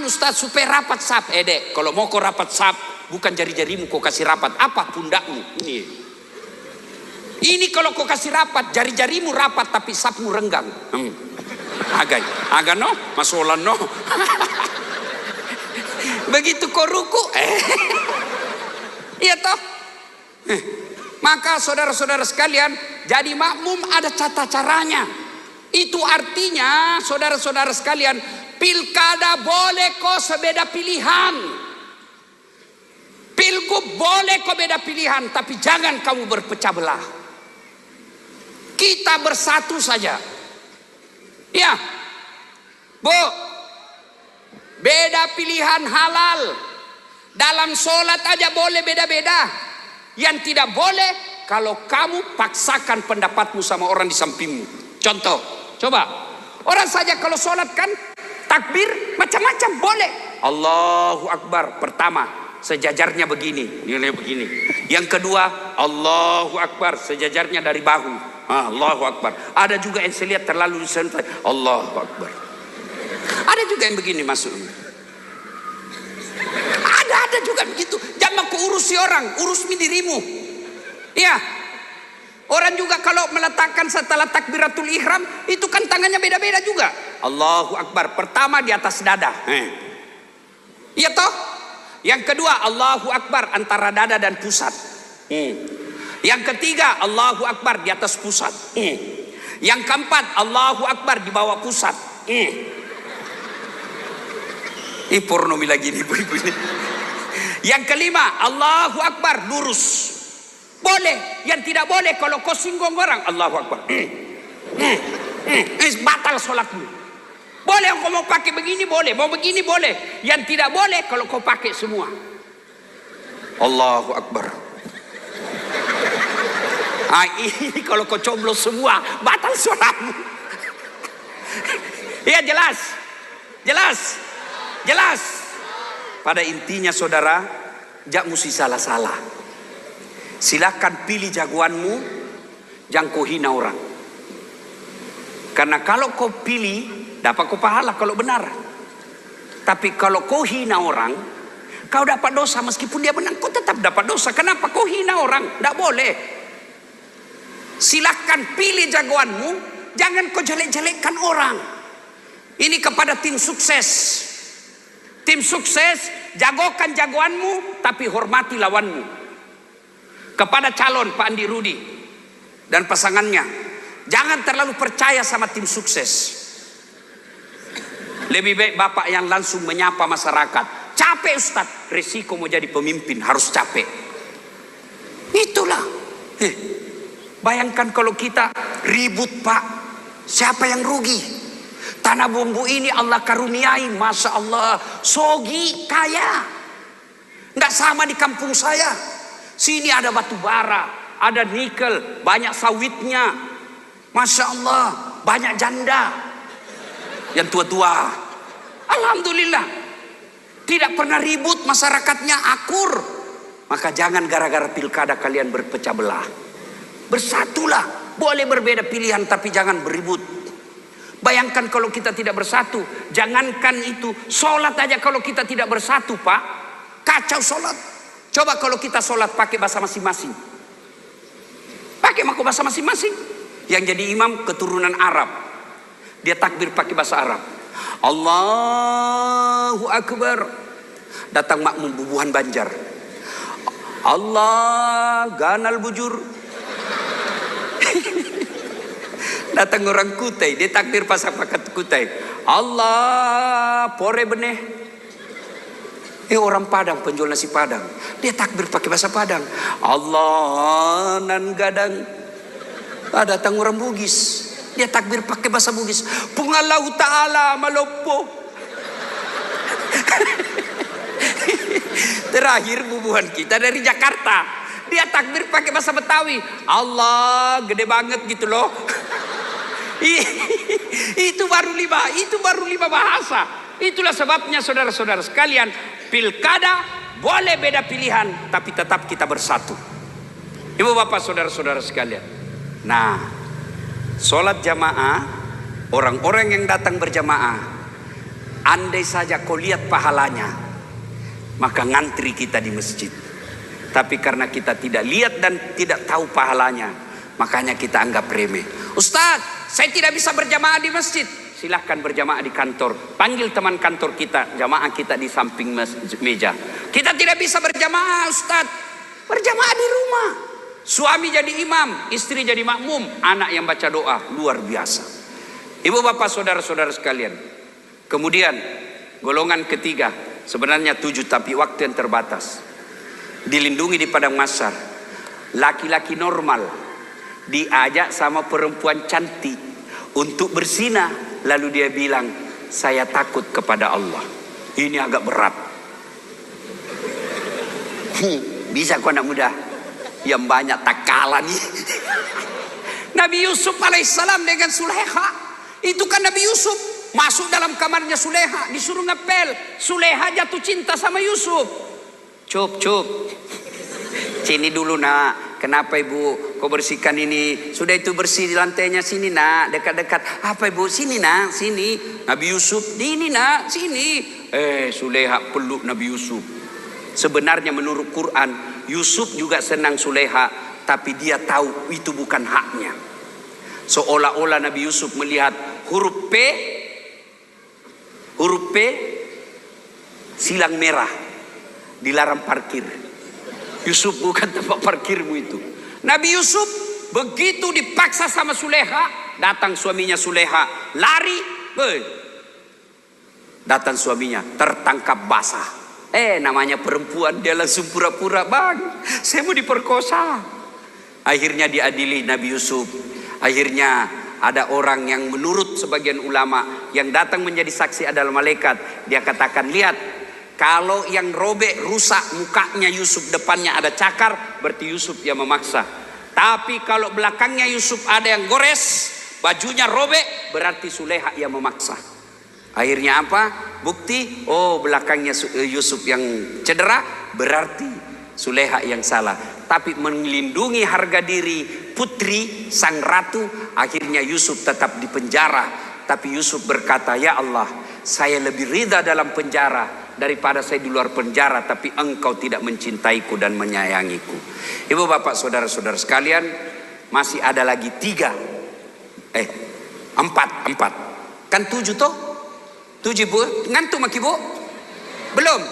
Ustaz supaya rapat sap. Dek, kalau mau kau rapat sap, bukan jari-jarimu kau kasih rapat. Apa pundakmu? Ini kalau kau kasih rapat, jari-jarimu rapat tapi sapmu renggang. Agak no, masolan no. Begitu kau ruku, iya toh. Maka saudara-saudara sekalian, jadi makmum ada tata caranya. Itu artinya saudara-saudara sekalian, pilkada boleh kok sebeda pilihan, pilgub boleh kok beda pilihan, tapi jangan kamu berpecah belah. Kita bersatu saja. Ya, Bu, beda pilihan halal. Dalam sholat aja boleh beda-beda. Yang tidak boleh kalau kamu paksakan pendapatmu sama orang di sampingmu. Contoh, coba orang saja kalau sholat kan takbir macam-macam boleh. Allahu Akbar pertama sejajarnya begini, nilai begini. Yang kedua Allahu Akbar sejajarnya dari bahu. Allahu Akbar. Ada juga yang saya lihat terlalu santai. Allahu Akbar. Ada juga yang begini masuk. Ada juga begitu. Jangan kau urusi orang, urus dirimu. Ya. Orang juga kalau meletakkan setelah takbiratul ihram itu kan tangannya beda-beda juga. Allahu Akbar pertama di atas dada. Iya toh? Yang kedua Allahu Akbar antara dada dan pusat. Yang ketiga Allahu Akbar di atas pusat. Yang keempat Allahu Akbar di bawah pusat. Ini pornomi lagi nih ibu-ibu ini. Yang kelima Allahu Akbar lurus. Boleh. Yang tidak boleh kalau kau singgung orang Allahu Akbar. Batal sholatmu. Boleh kau mau pakai begini boleh, mau begini boleh. Yang tidak boleh kalau kau pakai semua. Allahu Akbar. Ini kalau kau coblos semua batal sholatmu. Iya jelas. Pada intinya saudara, jangan mesti salah-salah. Silakan pilih jagoanmu, jangan kau hina orang. Karena kalau kau pilih, dapat kau pahala kalau benar. Tapi kalau kau hina orang, kau dapat dosa meskipun dia menang, kau tetap dapat dosa. Kenapa kau hina orang? Tidak boleh. Silakan pilih jagoanmu, jangan kau jelek-jelekkan orang. Ini kepada tim sukses. Tim sukses, jagokan jagoanmu, tapi hormati lawanmu. Kepada calon Pak Andi Rudi dan pasangannya, jangan terlalu percaya sama tim sukses. Lebih baik bapak yang langsung menyapa masyarakat. Capek Ustadz, resiko mau jadi pemimpin harus capek. Itulah. Bayangkan kalau kita ribut pak, siapa yang rugi? Tanah Bumbu ini Allah karuniai, Masya Allah, sogi kaya. Nggak sama di kampung saya. Sini ada batu bara, ada nikel, banyak sawitnya. Masya Allah, banyak janda yang tua-tua. Alhamdulillah, tidak pernah ribut, masyarakatnya akur. Maka jangan gara-gara pilkada kalian berpecah belah. Bersatulah, boleh berbeda pilihan tapi jangan beribut. Bayangkan kalau kita tidak bersatu, jangankan itu, sholat aja kalau kita tidak bersatu pak, kacau sholat. Coba kalau kita sholat pakai bahasa masing-masing, pakai bahasa masing-masing. Yang jadi imam keturunan Arab, dia takbir pakai bahasa Arab, Allahu Akbar. Datang makmum Bubuhan Banjar, Allah ganal bujur. Datang orang Kutai, dia takbir pasak pakat Kutai, Allah pore beneh. Orang Padang, penjual nasi Padang, dia takbir pakai bahasa Padang, Allah nan gadang. Datang orang Bugis, dia takbir pakai bahasa Bugis, Pungalau Ta'ala malopo. Terakhir Bubuhan kita dari Jakarta, dia takbir pakai bahasa Betawi, Allah gede banget gitu loh. Itu baru lima bahasa. Itulah sebabnya saudara-saudara sekalian, pilkada boleh beda pilihan tapi tetap kita bersatu. Ibu bapak saudara-saudara sekalian, nah sholat jamaah, orang-orang yang datang berjamaah, andai saja kau lihat pahalanya, maka ngantri kita di masjid. Tapi karena kita tidak lihat dan tidak tahu pahalanya, makanya kita anggap remeh. Ustadz, saya tidak bisa berjamaah di masjid. Silahkan berjamaah di kantor. Panggil teman kantor kita, jamaah kita di samping meja. Kita tidak bisa berjamaah Ustadz, berjamaah di rumah. Suami jadi imam, istri jadi makmum, anak yang baca doa, luar biasa. Ibu bapak saudara-saudara sekalian. Kemudian golongan ketiga, sebenarnya 7 tapi waktu yang terbatas. Dilindungi di padang mahsyar. Laki-laki normal diajak sama perempuan cantik untuk berzina, lalu dia bilang, saya takut kepada Allah. Ini agak berat. Bisa kok anak muda yang banyak takalan. Nabi Yusuf alaihissalam dengan Sulaiha, itu kan Nabi Yusuf masuk dalam kamarnya Sulaiha, disuruh ngepel. Sulaiha jatuh cinta sama Yusuf. Cup sini dulu nak. Kenapa ibu kau bersihkan ini? Sudah itu bersih di lantainya, sini nak, dekat-dekat. Apa ibu? Sini nak, sini. Nabi Yusuf, ini nak, sini. Sulaiha peluk Nabi Yusuf. Sebenarnya menurut Quran, Yusuf juga senang Sulaiha, tapi dia tahu itu bukan haknya. Seolah-olah Nabi Yusuf melihat huruf P silang merah, dilarang parkir. Yusuf bukan tempat parkirmu itu. Nabi Yusuf begitu dipaksa sama Sulaiha, datang suaminya Sulaiha, lari, datang suaminya tertangkap basah. Namanya perempuan, dia langsung pura-pura, bang, saya mau diperkosa. Akhirnya diadili Nabi Yusuf. Akhirnya ada orang yang menurut sebagian ulama yang datang menjadi saksi adalah malaikat. Dia katakan, lihat, kalau yang robek rusak mukanya Yusuf, depannya ada cakar, berarti Yusuf yang memaksa. Tapi kalau belakangnya Yusuf ada yang gores, bajunya robek, berarti Sulaiha yang memaksa. Akhirnya apa? Bukti, belakangnya Yusuf yang cedera, berarti Sulaiha yang salah. Tapi melindungi harga diri putri sang ratu, akhirnya Yusuf tetap di penjara. Tapi Yusuf berkata, ya Allah, saya lebih ridha dalam penjara daripada saya di luar penjara, tapi engkau tidak mencintaiku dan menyayangiku. Ibu bapak saudara-saudara sekalian, masih ada lagi 4 kan 7 toh? 7 bu, ngantuk maki bu? Belum?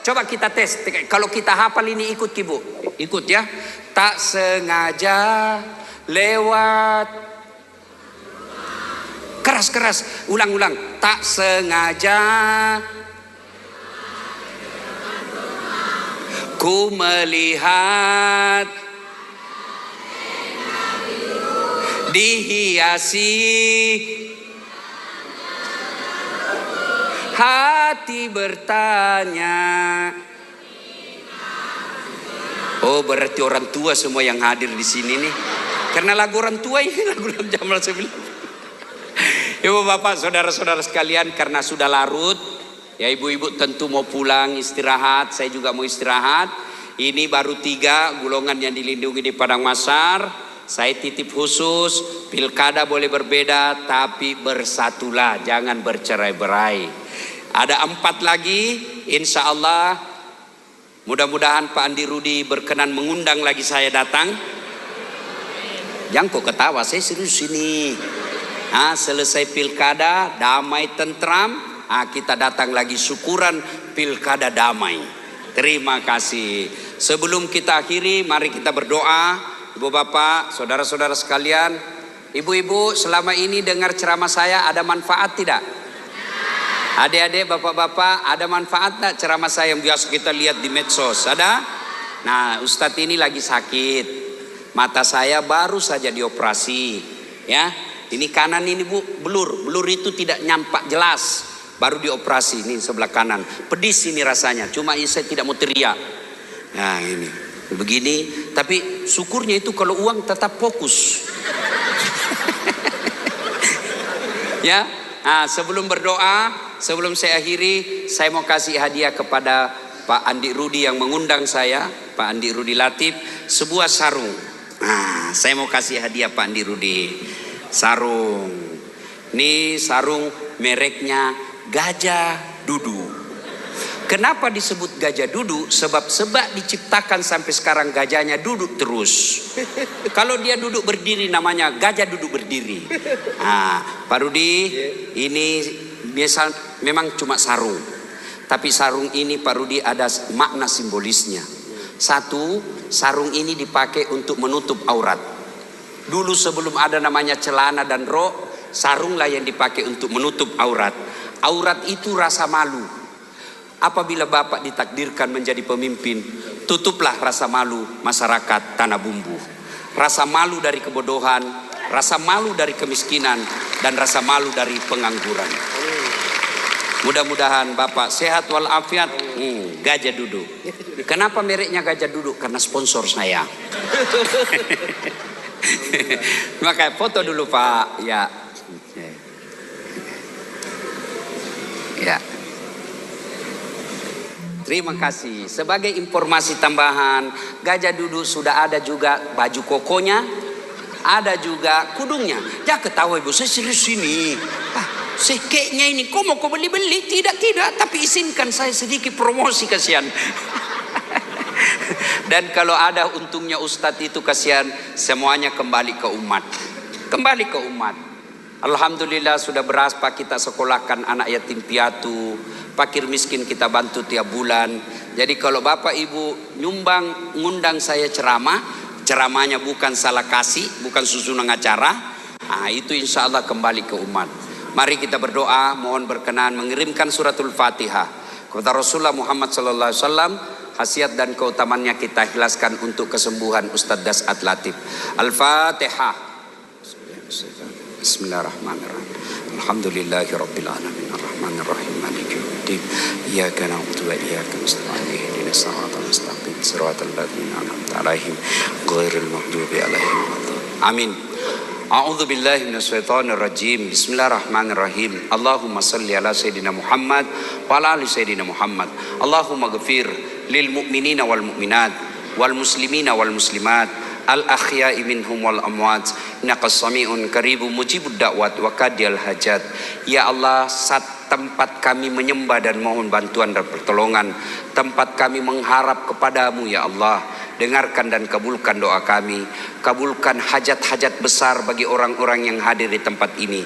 Coba kita tes. Kalau kita hafal ini ikut ki bu, ikut ya. Tak sengaja lewat. Keras, ulang. Tak sengaja ku melihat dihiasi hati bertanya. Oh, berarti orang tua semua yang hadir di sini nih. Karena lagu orang tua ini lagu Jamal 9. Ibu bapak saudara-saudara sekalian, karena sudah larut ya, ibu-ibu tentu mau pulang istirahat, saya juga mau istirahat. Ini baru 3 golongan yang dilindungi di Padang Masar. Saya titip khusus, pilkada boleh berbeda tapi bersatulah, jangan bercerai-berai. Ada 4 lagi, insya Allah mudah-mudahan Pak Andi Rudi berkenan mengundang lagi saya datang. Jangan kok ketawa, saya serius ini. Selesai pilkada, damai tentram, kita datang lagi syukuran pilkada damai. Terima kasih. Sebelum kita akhiri, mari kita berdoa. Ibu bapak, saudara-saudara sekalian, ibu-ibu selama ini dengar ceramah saya ada manfaat tidak? Adik-adik, bapak-bapak, ada manfaat tak ceramah saya yang biasa kita lihat di medsos? Ada? Nah, Ustadz ini lagi sakit. Mata saya baru saja dioperasi. Ya, ini kanan ini bu, blur itu tidak nyampak jelas. Baru dioperasi, ini sebelah kanan. Pedis ini rasanya, cuma saya tidak mau teriak. Nah ini, begini. Tapi syukurnya itu kalau uang tetap fokus. Ya, sebelum berdoa, sebelum saya akhiri, saya mau kasih hadiah kepada Pak Andi Rudi yang mengundang saya, Pak Andi Rudi Latif, sebuah sarung. Saya mau kasih hadiah Pak Andi Rudi. Sarung. Ini sarung mereknya Gajah Dudu. Kenapa disebut Gajah Dudu? Sebab diciptakan sampai sekarang gajahnya duduk terus. Kalau dia duduk berdiri namanya Gajah Duduk Berdiri. Pak Rudi, ini biasa memang cuma sarung. Tapi sarung ini Pak Rudi ada makna simbolisnya. Satu, sarung ini dipakai untuk menutup aurat. Dulu sebelum ada namanya celana dan rok, sarunglah yang dipakai untuk menutup aurat. Aurat itu rasa malu. Apabila Bapak ditakdirkan menjadi pemimpin, tutuplah rasa malu masyarakat Tanah Bumbu. Rasa malu dari kebodohan, rasa malu dari kemiskinan, dan rasa malu dari pengangguran. Mudah-mudahan Bapak sehat walafiat. Gajah Duduk. Kenapa mereknya Gajah Duduk? Karena sponsor saya. Maka foto dulu Pak. Ya. Terima kasih. Sebagai informasi tambahan, Gajah Duduk sudah ada juga baju kokonya, ada juga kudungnya. Jangan ketawa ibu, saya serius ini. Sekeknya ini, kok mau kau beli-beli? Tidak. Tapi izinkan saya sedikit promosi, kasihan. Dan kalau ada untungnya Ustadz itu kasihan, semuanya kembali ke umat. Kembali ke umat. Alhamdulillah sudah berapa kita sekolahkan anak yatim piatu, fakir miskin kita bantu tiap bulan. Jadi kalau bapak ibu nyumbang, ngundang saya ceramah, ceramahnya bukan salah kasih, bukan susunan acara, itu insya Allah kembali ke umat. Mari kita berdoa, mohon berkenan mengirimkan suratul Fatihah kepada Rasulullah Muhammad SAW. Khasiat dan keutamannya kita ikhlaskan untuk kesembuhan Ustadz Das'at Latif. Al-Fatihah. Bismillahirrahmanirrahim. Alhamdulillahi rabbil alamin arrahmanir rahim maliki yaumiddin. Iyyaka na'budu wa iyyaka nasta'in. Ihdinas siratal mustaqim. Siratal ladzina an'amta 'alaihim ghairil maghdubi 'alaihim waladdallin. Amin. A'udzu billahi minasyaitonir rajim. Bismillahirrahmanirrahim. Allahumma shalli ala sayidina Muhammad wa ala ali sayidina Muhammad. Allahumma ghfir lil mu'minina wal mu'minat wal muslimina wal muslimat al akhya'i minhum wal amwat innaka sami'un qaribun mujibud da'wat wa qadiyal hajat. Ya Allah, saat tempat kami menyembah dan mohon bantuan dan pertolongan, tempat kami mengharap kepadamu ya Allah, dengarkan dan kabulkan doa kami. Kabulkan hajat-hajat besar bagi orang-orang yang hadir di tempat ini.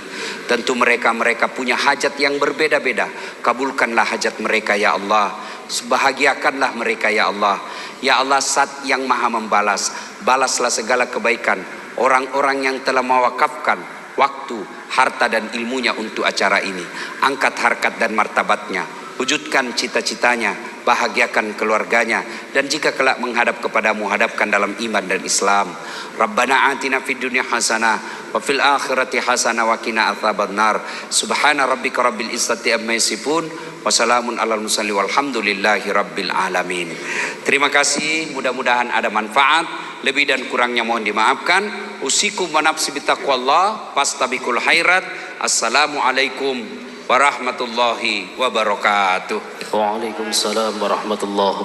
Tentu mereka punya hajat yang berbeda-beda. Kabulkanlah hajat mereka ya Allah. Bahagiakanlah mereka ya Allah. Ya Allah, Zat yang maha membalas, balaslah segala kebaikan orang-orang yang telah mewakafkan waktu, harta dan ilmunya untuk acara ini. Angkat harkat dan martabatnya, wujudkan cita-citanya, bahagiakan keluarganya, dan jika kelak menghadap kepadamu, hadapkan dalam iman dan Islam. Rabbana atina fid dunya hasanah wa fil akhirati hasanah wa qina adzabannar. Subhana rabbika rabbil izzati amma yasifun wa salamun alal mursalin walhamdulillahi rabbil alamin. Terima kasih, mudah-mudahan ada manfaat. Lebih dan kurangnya mohon dimaafkan. Usikum wa nafsi bitaqwallah fastabiqul khairat. Assalamualaikum warahmatullahi wabarakatuh. Waalaikumsalam warahmatullahi